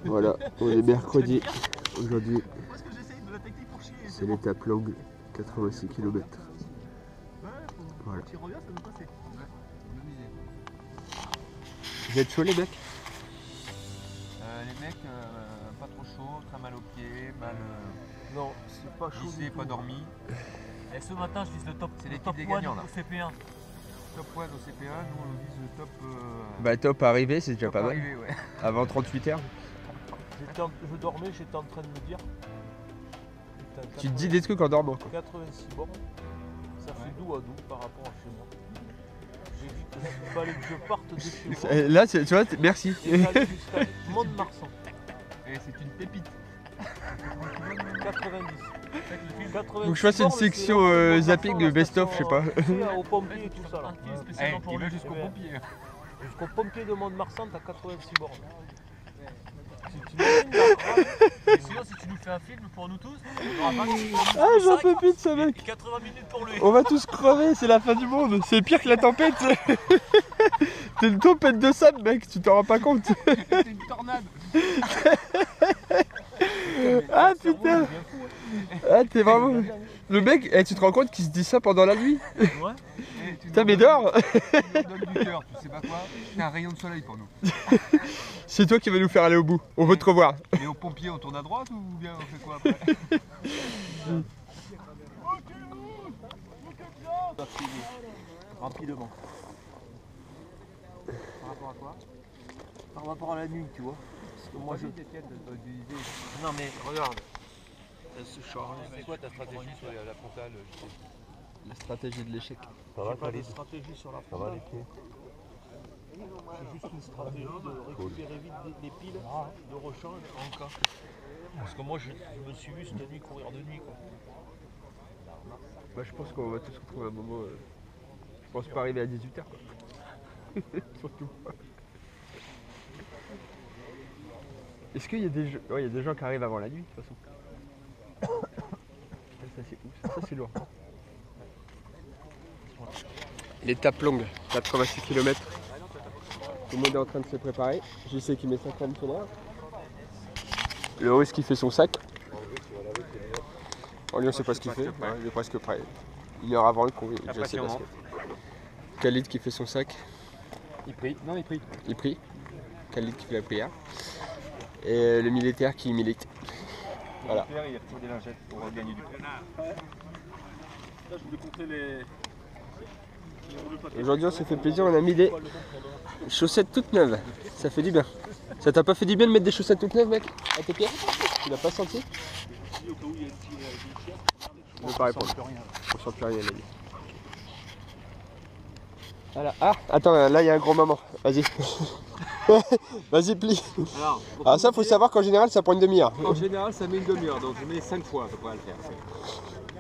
Voilà, on est mercredi. Aujourd'hui, c'est l'étape longue, 86 km. Voilà. Vous êtes chaud les mecs? Les mecs, pas trop chaud, très mal aux pieds, mal Non, c'est pas chaud. glissé, pas dormi. Et ce matin, je vise le top, C'est l'équipe top des 1 gagnants, là. au CP1. Top 1 au CP1, nous on vise le top. Bah top arrivé, c'est déjà top pas mal. arrivé, ouais. Avant 38 heures. Je dormais, j'étais en train de me dire. Putain, Tu te dis des trucs en dormant quoi. 86 bornes, ça fait doux à doux par rapport à chez moi. J'ai vu qu'il fallait que je parte de chez moi. Là, tu vois, merci. Et j'allais jusqu'à Mont-de-Marsan. Et c'est une pépite. 90. 90 Faut que je fasse une bornes, section c'est zapping Mont-de-Marsan, best-of, la je sais pas. station, aux pompiers et tout ça. Là. Un film Eh, spécialement pour il va lui. jusqu'au Ouais. pompier. Jusqu'au pompier de Mont-de-Marsan, t'as 86 bornes. Si tu imagines la rame, Et sinon, si tu nous fais un film pour nous tous, on aura 26 Ah, j'en peux plus de ce et mec. 80 minutes pour lui. On va tous crever, c'est la fin du monde. C'est pire que la tempête. T'es une tempête de sable, mec, tu t'en rends pas compte. C'est une tornade. Ah putain. Ah, t'es vraiment. Le mec, tu te rends compte qu'il se dit ça pendant la nuit? Ouais. Eh, tu Putain, nous mais donnes- dors. Tu nous donnes du cœur, tu sais pas quoi. C'est un rayon de soleil pour nous. C'est toi qui vas nous faire aller au bout. On veut te revoir. Et aux pompiers, on tourne à droite ou bien on fait quoi après? rapidement. Par rapport à quoi? Par rapport à la nuit, tu vois. Parce que moi je. Non mais regarde. C'est quoi ta stratégie sur la frontale? La stratégie de l'échec. J'ai pas de stratégie sur la frontale. C'est juste une stratégie de récupérer vite les piles de rechange en cas. Parce que moi je me suis vu cette nuit courir de nuit quoi. Bah, je pense qu'on va tous retrouver un moment. Je pense pas arriver à 18h quoi. Surtout pas. Est-ce qu'il y a des gens... Ouais, il y a des gens qui arrivent avant la nuit de toute façon. Ça c'est ouf, ça c'est lourd. L'étape longue, 86 km. Tout le monde est en train de se préparer. Je sais qu'il met sa crème sur droit. Le russe qui fait son sac. Lui on sait pas ce qu'il fait, ouais, il est presque prêt. Une heure avant le cours, il est déjà assez basket. Khalid qui fait son sac. Il prie. Non, il prie. Il prie. Khalid qui fait la prière. Et le militaire qui milite. Voilà. Il retire des lingettes pour gagner du poids. Là je voulais compter les. Aujourd'hui on s'est fait plaisir, on a mis des chaussettes toutes neuves. Ça fait du bien. Ça t'a pas fait du bien de mettre des chaussettes toutes neuves mec? À tes pieds? Tu l'as pas senti? Je veux pas répondre. On sent plus rien il a dit. Voilà. Ah attends, là il y a un gros maman. Vas-y. Vas-y plie. Alors ça faut savoir qu'en général ça prend une demi-heure. En général, ça met une demi-heure, donc je mets 5 fois à peu près à le faire.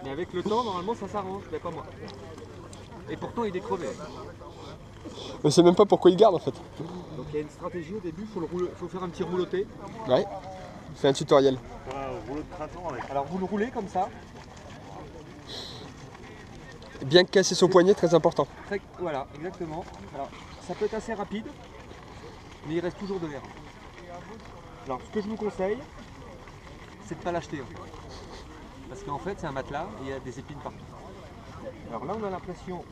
Mais avec le temps, normalement, ça s'arrange, mais pas moi. Et pourtant, il est crevé. On sait même pas pourquoi il garde en fait. Donc il y a une stratégie au début, il faut faire un petit rouloté. Ouais. Fais un tutoriel. Alors vous le roulez comme ça. Bien casser son poignet, très important. Voilà, exactement. Alors ça peut être assez rapide, mais il reste toujours de l'air. Alors ce que je vous conseille, c'est de ne pas l'acheter. En fait. Parce qu'en fait c'est un matelas et il y a des épines partout. Alors là on a l'impression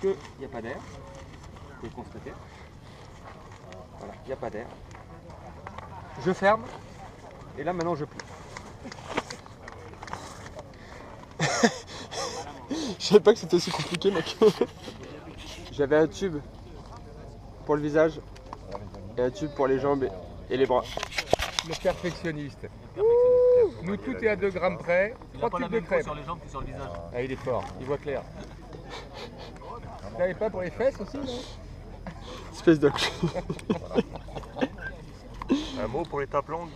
qu'il n'y a pas d'air. Vous pouvez le constater. Voilà, il n'y a pas d'air. Je ferme et là maintenant je plie. Je savais pas que c'était aussi compliqué mec. J'avais un tube pour le visage et un tube pour les jambes et les bras. Le perfectionniste. Nous tout est à 2 grammes près, Il 3 a pas la tubes de même fois crème. sur les jambes que sur le visage. Ah il est fort, il voit clair. Vous n'avez pas pour les fesses aussi non? Espèce de... Un mot pour l'étape longue.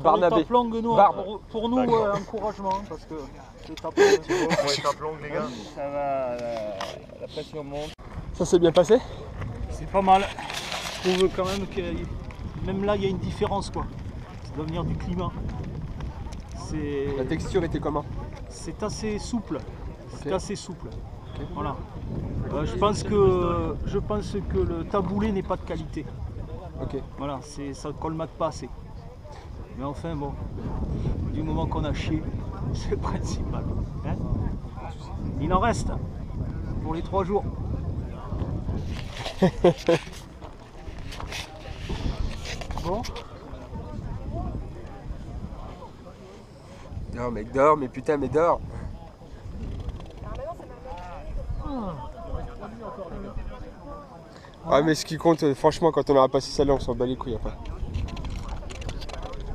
Barnabé. L'étape longue, nous, Barbe. pour nous, encouragement, parce que l'étape longue, Pour l'étape longue, les gars. ça va, la pression monte. Ça s'est bien passé? C'est pas mal. Je trouve quand même que même là, il y a une différence, quoi. Ça doit venir du climat. La texture était comment? C'est assez souple. C'est Ok. assez souple. Voilà. Je pense que le taboulé n'est pas de qualité. Ok. Voilà, ça ne colmate pas assez. Mais enfin bon, du moment qu'on a chié, c'est le principal. Hein, il en reste pour les 3 jours. Bon. Dors mec, dors, mais putain, mais dors. Ah mais ce qui compte, franchement, quand on aura passé celle-là, on s'en bat les couilles après.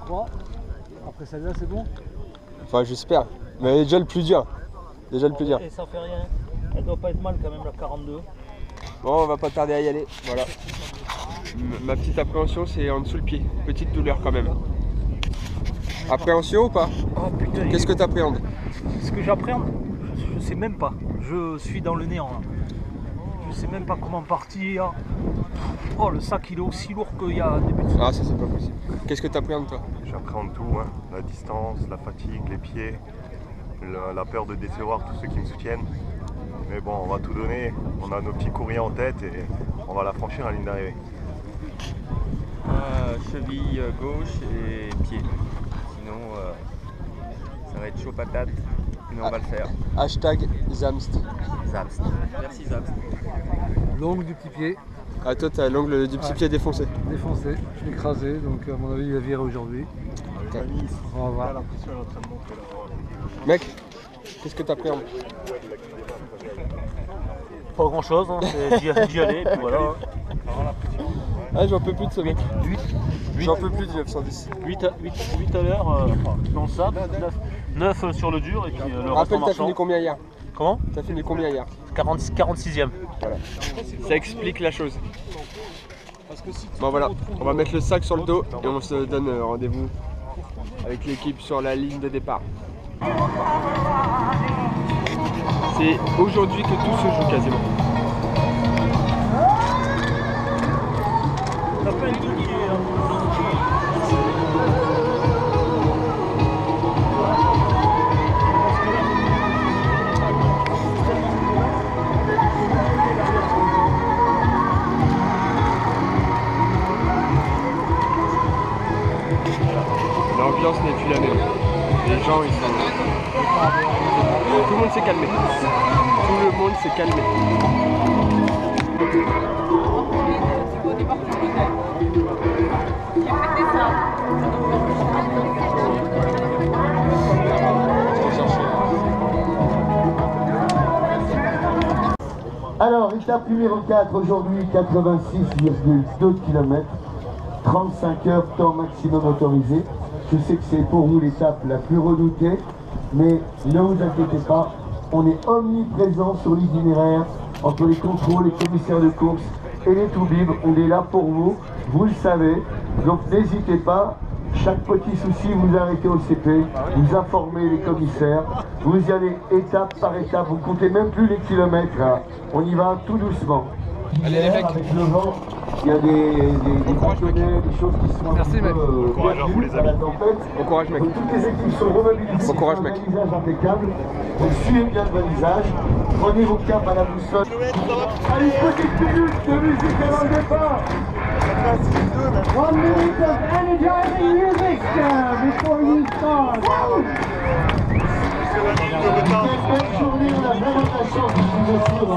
Bon, après celle-là, c'est bon. Enfin, j'espère. Mais déjà le plus dur. Déjà le plus dur. Et ça fait rien. Elle doit pas être mal quand même, la 42. Bon, on va pas tarder à y aller. Voilà. Ma petite appréhension, c'est en dessous le pied. Petite douleur quand même. Appréhension ou pas? Oh putain. Qu'est-ce que t'appréhendes? Ce que j'appréhende, je sais même pas. Je suis dans le néant là. Je sais même pas comment partir. Oh, le sac il est aussi lourd qu'il y a début de Ah, ça c'est pas possible. Qu'est-ce que t'appréhendes toi? J'appréhende tout, hein. La distance, la fatigue, les pieds, la peur de décevoir tous ceux qui me soutiennent. Mais bon, on va tout donner. On a nos petits courriers en tête et on va la franchir à la ligne d'arrivée. Cheville gauche et pied. Sinon, ça va être chaud patate, mais on va le faire. Hashtag Zamst. Zamst. Merci Zamst. L'ongle du petit pied, Ah toi t'as l'ongle du petit pied défoncé. défoncé, écrasé, donc à mon avis il va virer aujourd'hui. On va voir. Mec, qu'est-ce que t'appréhendes? Pas grand chose, hein. C'est d'y aller, et puis voilà. Ah j'en peux plus de ce mec. 8 J'en peux plus du 910. à l'heure dans le sable, 9 sur le dur et puis le reste en Rappelle, t'as marchant. fini combien hier? Comment? T'as fini combien hier? 46e. Voilà. Ça explique la chose. Bon voilà, on va mettre le sac sur le dos et on se donne rendez-vous avec l'équipe sur la ligne de départ. C'est aujourd'hui que tout se joue quasiment. T'as pas une douille, L'ambiance n'est plus la même. Les gens ils sont... Tout le monde s'est calmé. Tout le monde s'est calmé. Alors, étape numéro 4, aujourd'hui 86,2 km, 35 heures temps maximum autorisé. Je sais que c'est pour vous l'étape la plus redoutée, mais ne vous inquiétez pas, on est omniprésent sur l'itinéraire, entre les contrôles, les commissaires de course et les toubibs, on est là pour vous, vous le savez, donc n'hésitez pas. Chaque petit souci, vous arrêtez au CP, vous informez les commissaires, vous y allez étape par étape, vous comptez même plus les kilomètres, là. On y va tout doucement. Allez les mecs. Avec le vent, il y a des bâtonnets, des choses qui sont Merci, mec. Bon courage à vous, les à la amis. tempête. Bon courage mec. Donc, toutes les équipes sont remobilisées. Bon courage, mec. Un balisage impeccable. Donc suivez bien le balisage. Prenez vos capes à la boussole. Allez, petite minute de musique avant le départ. 1 minute of energizing music before you start. Belle journée, on a vraiment de la chance de vous suivre.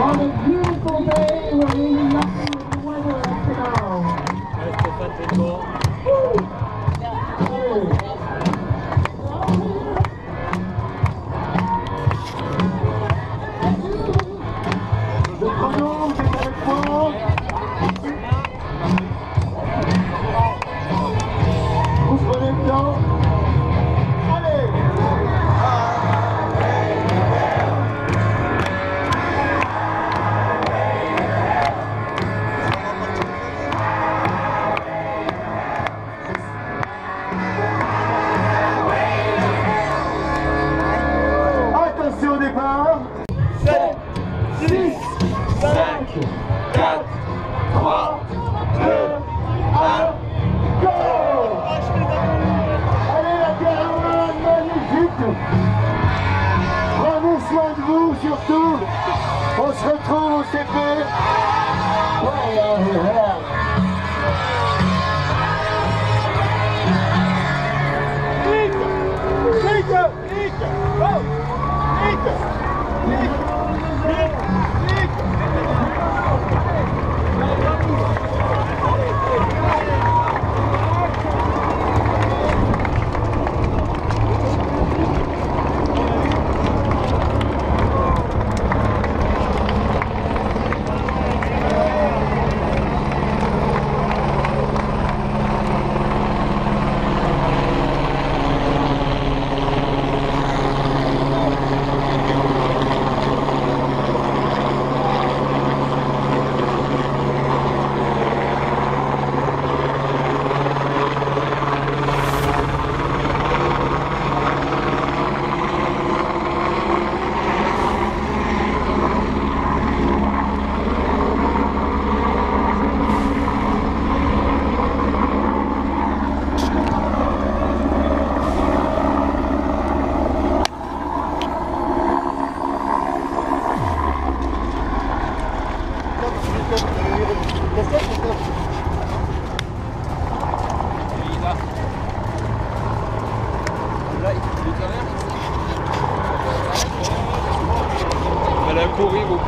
On a a beautiful day, we're really lucky with the weather right now. Le chrono, c'est avec moi. Vous prenez le temps. Allez! Attention au départ. 7, 6, 5, 4, 3, 2, 1, go! Allez la caravane magnifique! Prenez soin de vous surtout! On se retrouve au CP! Voilà.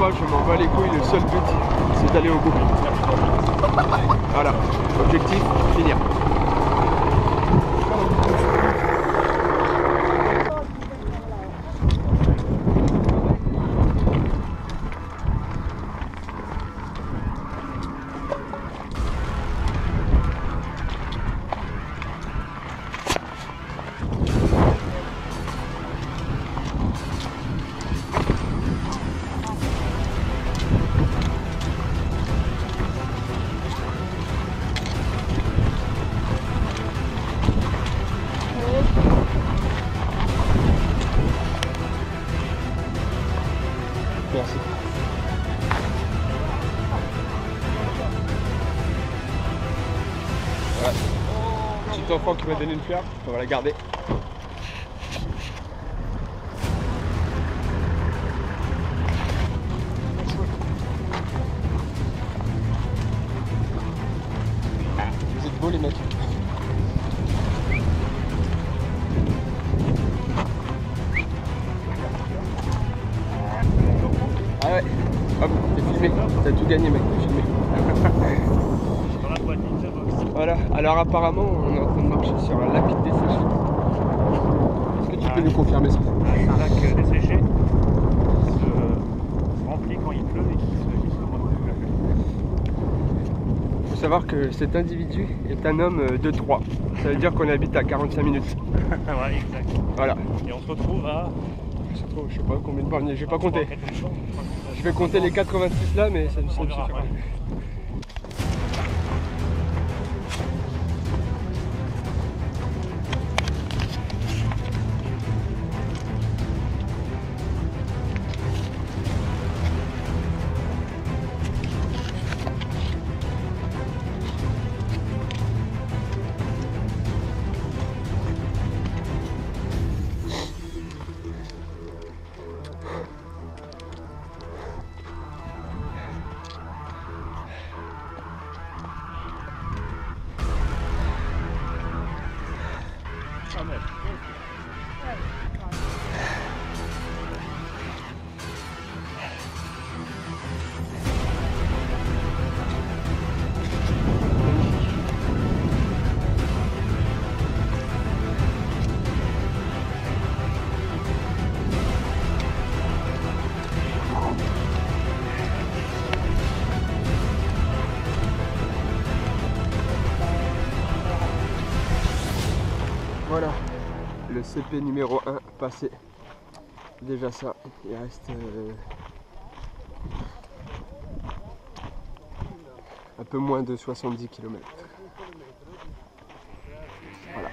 pas, je m'en bats les couilles, le seul but c'est d'aller au bout. Voilà, objectif, finir. Merci. Voilà. Petit enfant qui m'a donné une fleur, on va la garder. Vous êtes beaux les mecs. Ah ouais, hop, t'es filmé, t'as tout gagné mec, t'es filmé. Voilà, alors apparemment on est en train de marcher sur un lac desséché. Est-ce que tu peux nous confirmer ça? C'est un lac desséché qui se remplit quand il pleut et qui se vide quand il pleut. Il faut savoir que cet individu est un homme de Troyes. Ça veut dire qu'on habite à 45 minutes. Ouais, exact. Voilà. Et on se retrouve à... Je sais pas combien de bornes, je vais pas compter. Je vais compter les 86 là, mais ça me suffira. Voilà, le CP numéro 1 passé. Déjà ça, il reste un peu moins de 70 km. Voilà.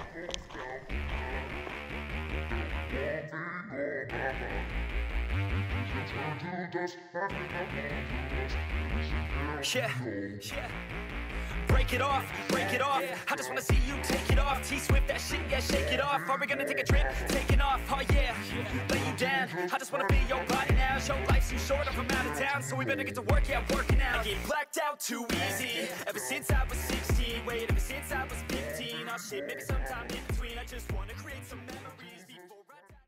Break it off, break it off. I just wanna see you take it off. T-Swift, that shit, yeah, shake it off. Are we gonna take a trip? Taking off, oh yeah. Lay you down. I just wanna be your body now. Your life's too short, I'm from out of town, so we better get to work, yeah, working out. I get blacked out too easy. Ever since I was 16, wait, ever since I was 15. Oh shit, maybe sometime in between. I just wanna